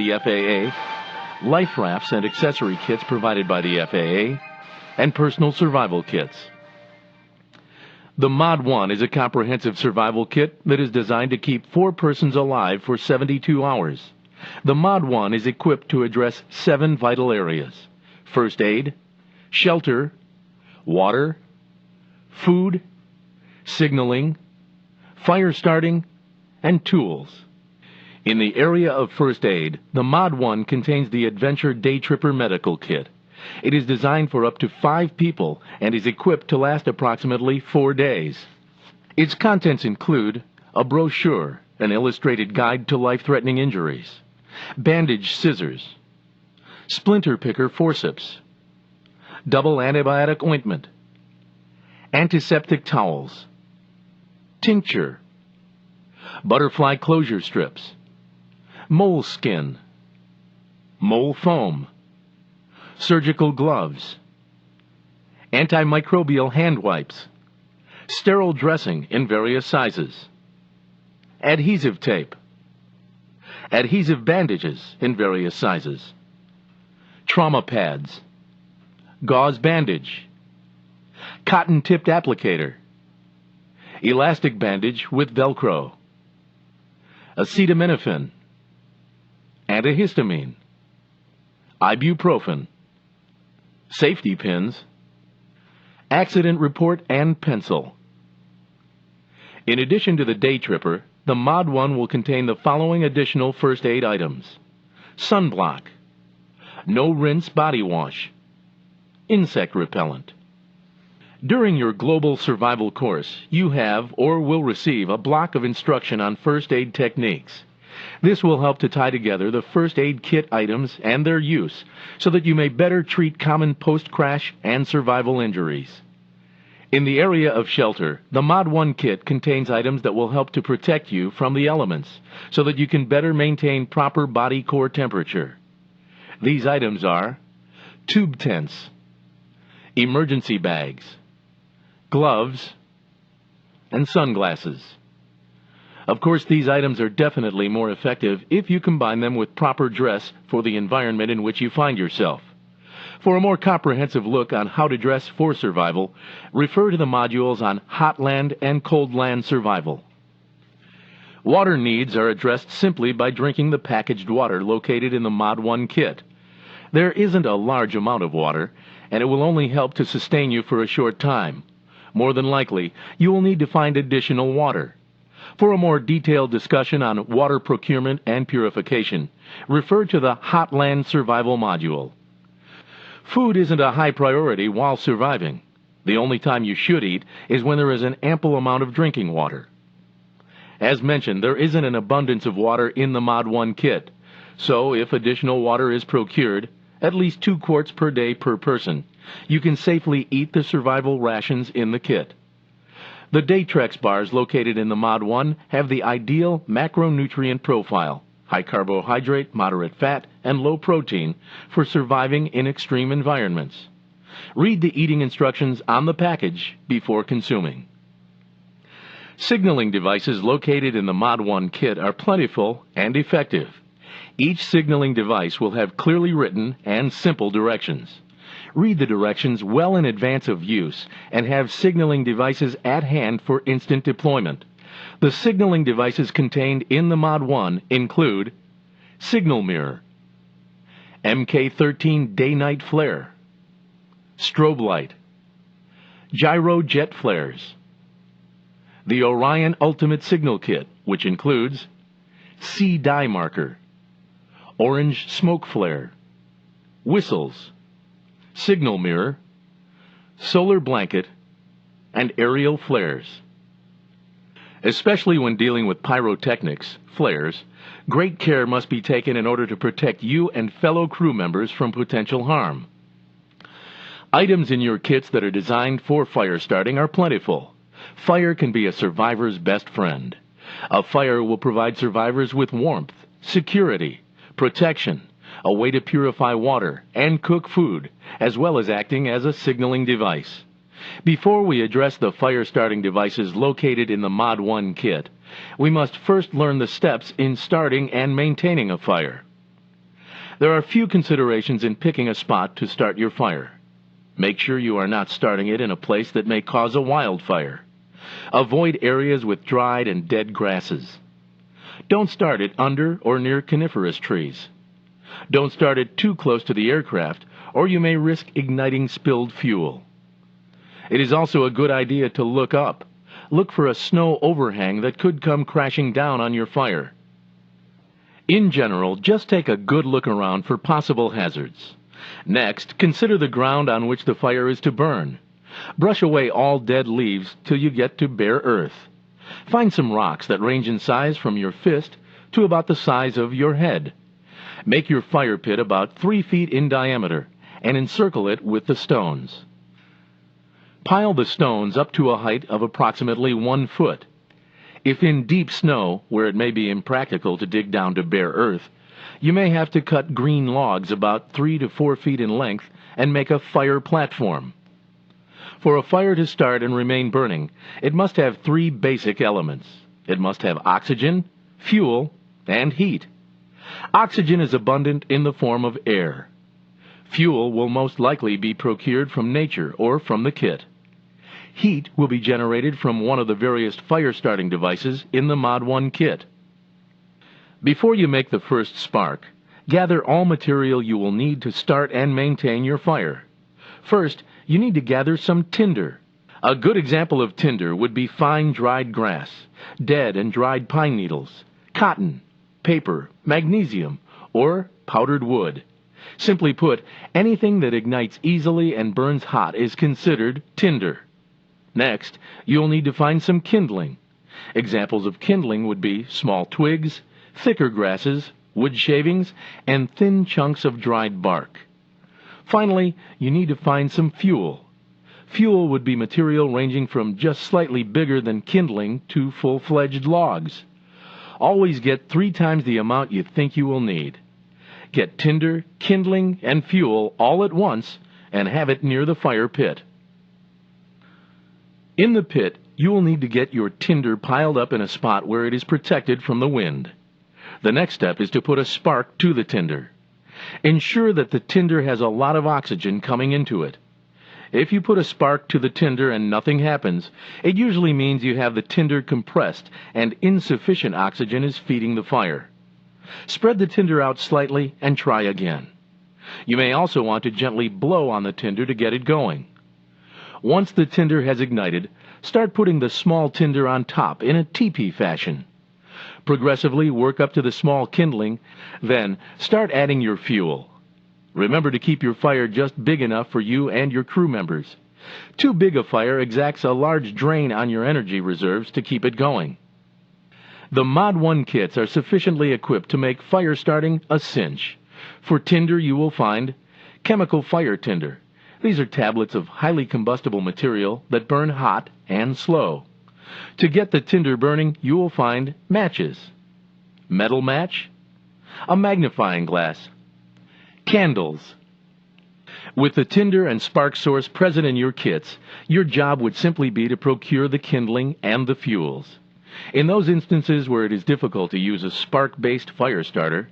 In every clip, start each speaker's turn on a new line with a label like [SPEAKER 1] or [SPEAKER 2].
[SPEAKER 1] the FAA, life rafts and accessory kits provided by the FAA, and personal survival kits. The Mod 1 is a comprehensive survival kit that is designed to keep 4 persons alive for 72 hours. The Mod 1 is equipped to address 7 vital areas: first aid, shelter, water, food, signaling, fire starting, and tools. In the area of first aid, the Mod 1 contains the Adventure Day Tripper Medical Kit. It is designed for up to 5 people and is equipped to last approximately 4 days. Its contents include a brochure, an illustrated guide to life-threatening injuries, bandage scissors, splinter picker forceps, double antibiotic ointment, antiseptic towels, tincture, butterfly closure strips, mole skin, mole foam, surgical gloves, antimicrobial hand wipes, sterile dressing in various sizes, adhesive tape, adhesive bandages in various sizes, trauma pads, gauze bandage, cotton-tipped applicator, elastic bandage with Velcro, acetaminophen, antihistamine, ibuprofen, safety pins, accident report, and pencil. In addition to the Day Tripper, the Mod 1 will contain the following additional first aid items: sunblock, no rinse body wash, insect repellent. During your global survival course, you have or will receive a block of instruction on first aid techniques. This will help to tie together the first aid kit items and their use so that you may better treat common post-crash and survival injuries. In the area of shelter, the Mod 1 kit contains items that will help to protect you from the elements so that you can better maintain proper body core temperature. These items are tube tents, emergency bags, gloves, and sunglasses. Of course, these items are definitely more effective if you combine them with proper dress for the environment in which you find yourself. For a more comprehensive look on how to dress for survival, refer to the modules on hot land and cold land survival. Water needs are addressed simply by drinking the packaged water located in the Mod 1 kit. There isn't a large amount of water, and it will only help to sustain you for a short time. More than likely, you will need to find additional water. For a more detailed discussion on water procurement and purification, refer to the Hot Land Survival module. Food isn't a high priority while surviving. The only time you should eat is when there is an ample amount of drinking water. As mentioned, there isn't an abundance of water in the Mod 1 kit, so if additional water is procured, at least 2 quarts per day per person, you can safely eat the survival rations in the kit. The Daytrex bars located in the Mod 1 have the ideal macronutrient profile: high carbohydrate, moderate fat, and low protein for surviving in extreme environments. Read the eating instructions on the package before consuming. Signaling devices located in the Mod 1 kit are plentiful and effective. Each signaling device will have clearly written and simple directions. Read the directions well in advance of use and have signaling devices at hand for instant deployment. The signaling devices contained in the Mod 1 include signal mirror, MK13 day-night flare, strobe light, gyro jet flares, the Orion Ultimate Signal Kit, which includes C dye marker, orange smoke flare, whistles, signal mirror, solar blanket, and aerial flares. Especially when dealing with pyrotechnics, flares, great care must be taken in order to protect you and fellow crew members from potential harm. Items in your kits that are designed for fire starting are plentiful. Fire can be a survivor's best friend. A fire will provide survivors with warmth, security, protection, a way to purify water and cook food, as well as acting as a signaling device. Before we address the fire-starting devices located in the Mod 1 kit, we must first learn the steps in starting and maintaining a fire. There are few considerations in picking a spot to start your fire. Make sure you are not starting it in a place that may cause a wildfire. Avoid areas with dried and dead grasses. Don't start it under or near coniferous trees. Don't start it too close to the aircraft, or you may risk igniting spilled fuel. It is also a good idea to look up. Look for a snow overhang that could come crashing down on your fire. In general, just take a good look around for possible hazards. Next, consider the ground on which the fire is to burn. Brush away all dead leaves till you get to bare earth. Find some rocks that range in size from your fist to about the size of your head. Make your fire pit about 3 feet in diameter and encircle it with the stones. Pile the stones up to a height of approximately 1 foot. If in deep snow, where it may be impractical to dig down to bare earth, you may have to cut green logs about 3 to 4 feet in length and make a fire platform. For a fire to start and remain burning, it must have 3 basic elements. It must have oxygen, fuel, and heat. Oxygen is abundant in the form of air. Fuel will most likely be procured from nature or from the kit. Heat will be generated from one of the various fire-starting devices in the Mod 1 kit. Before you make the first spark, gather all material you will need to start and maintain your fire. First, you need to gather some tinder. A good example of tinder would be fine dried grass, dead and dried pine needles, cotton, paper, magnesium, or powdered wood. Simply put, anything that ignites easily and burns hot is considered tinder. Next, you'll need to find some kindling. Examples of kindling would be small twigs, thicker grasses, wood shavings, and thin chunks of dried bark. Finally, you need to find some fuel. Fuel would be material ranging from just slightly bigger than kindling to full-fledged logs. Always get 3 times the amount you think you will need. Get tinder, kindling, and fuel all at once and have it near the fire pit. In the pit, you will need to get your tinder piled up in a spot where it is protected from the wind. The next step is to put a spark to the tinder. Ensure that the tinder has a lot of oxygen coming into it. If you put a spark to the tinder and nothing happens, it usually means you have the tinder compressed and insufficient oxygen is feeding the fire. Spread the tinder out slightly and try again. You may also want to gently blow on the tinder to get it going. Once the tinder has ignited, start putting the small tinder on top in a teepee fashion. Progressively work up to the small kindling, then start adding your fuel. Remember to keep your fire just big enough for you and your crew members. Too big a fire exacts a large drain on your energy reserves to keep it going. The Mod 1 kits are sufficiently equipped to make fire starting a cinch. For tinder you will find chemical fire tinder. These are tablets of highly combustible material that burn hot and slow. To get the tinder burning, you will find matches, metal match, a magnifying glass, candles. With the tinder and spark source present in your kits, your job would simply be to procure the kindling and the fuels. In those instances where it is difficult to use a spark-based fire starter,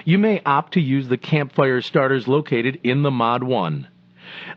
[SPEAKER 1] you may opt to use the campfire starters located in the Mod 1.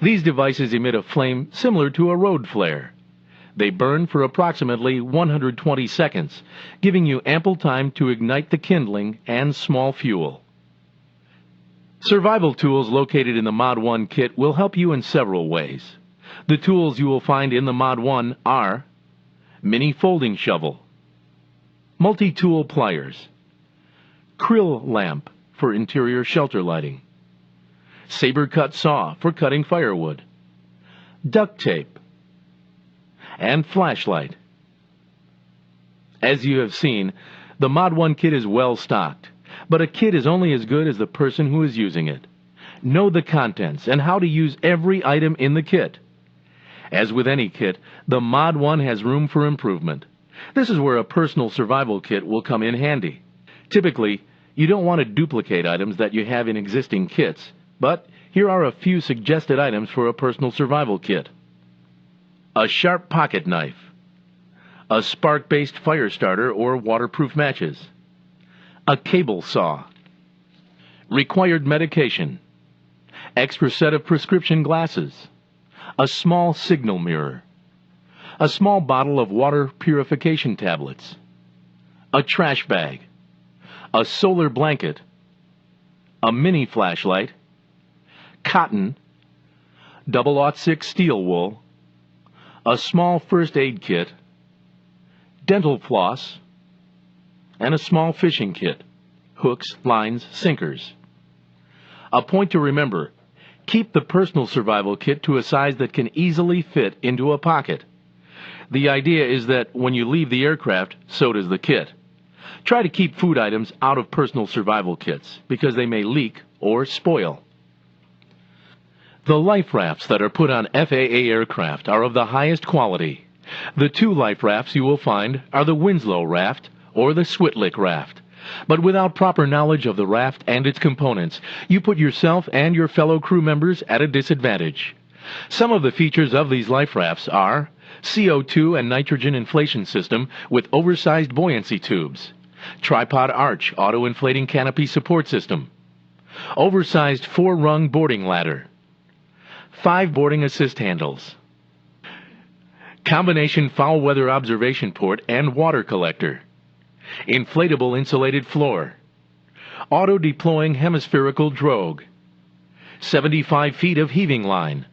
[SPEAKER 1] These devices emit a flame similar to a road flare. They burn for approximately 120 seconds, giving you ample time to ignite the kindling and small fuel. Survival tools located in the Mod 1 kit will help you in several ways. The tools you will find in the Mod 1 are mini folding shovel, multi-tool pliers, krill lamp for interior shelter lighting, saber cut saw for cutting firewood, duct tape, and flashlight. As you have seen, the Mod 1 kit is well stocked, but a kit is only as good as the person who is using it. Know the contents and how to use every item in the kit. As with any kit, the Mod 1 has room for improvement. This is where a personal survival kit will come in handy. Typically, you don't want to duplicate items that you have in existing kits, but here are a few suggested items for a personal survival kit. A sharp pocket knife, a spark-based fire starter or waterproof matches, a cable saw, required medication, extra set of prescription glasses, a small signal mirror, a small bottle of water purification tablets, a trash bag, a solar blanket, a mini flashlight, cotton, 006 steel wool, a small first aid kit, dental floss, and a small fishing kit, hooks, lines, sinkers. A point to remember, keep the personal survival kit to a size that can easily fit into a pocket. The idea is that when you leave the aircraft, so does the kit. Try to keep food items out of personal survival kits because they may leak or spoil. The life rafts that are put on FAA aircraft are of the highest quality. The two life rafts you will find are the Winslow raft or the Switlick raft. But without proper knowledge of the raft and its components, you put yourself and your fellow crew members at a disadvantage. Some of the features of these life rafts are CO2 and nitrogen inflation system with oversized buoyancy tubes, tripod arch auto-inflating canopy support system, oversized 4-rung boarding ladder, 5 boarding assist handles, combination foul weather observation port and water collector, inflatable insulated floor, auto-deploying hemispherical drogue, 75 feet of heaving line,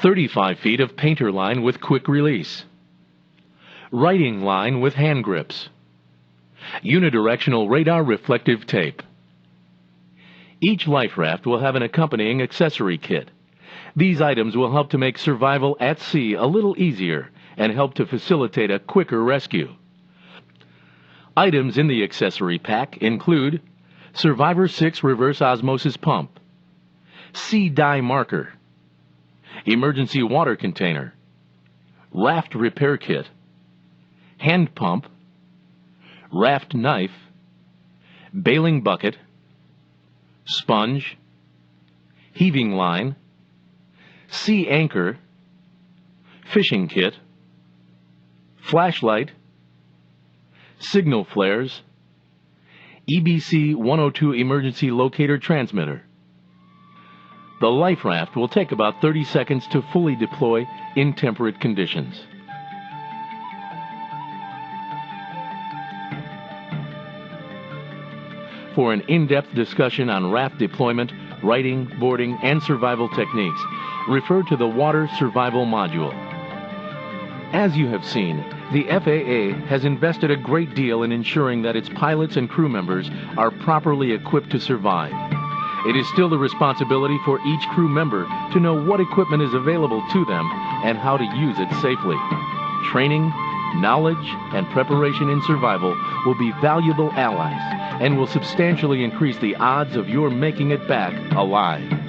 [SPEAKER 1] 35 feet of painter line with quick release, writing line with hand grips, unidirectional radar reflective tape. Each life raft will have an accompanying accessory kit. These items will help to make survival at sea a little easier and help to facilitate a quicker rescue. Items in the accessory pack include Survivor 6 reverse osmosis pump, sea dye marker, emergency water container, raft repair kit, hand pump, raft knife, bailing bucket, sponge, heaving line, sea anchor, fishing kit, flashlight, signal flares, EBC 102 emergency locator transmitter. The life raft will take about 30 seconds to fully deploy in temperate conditions. For an in-depth discussion on raft deployment, righting, boarding, and survival techniques, refer to the Water Survival Module. As you have seen, the FAA has invested a great deal in ensuring that its pilots and crew members are properly equipped to survive. It is still the responsibility for each crew member to know what equipment is available to them and how to use it safely. Training, knowledge, and preparation in survival will be valuable allies and will substantially increase the odds of your making it back alive.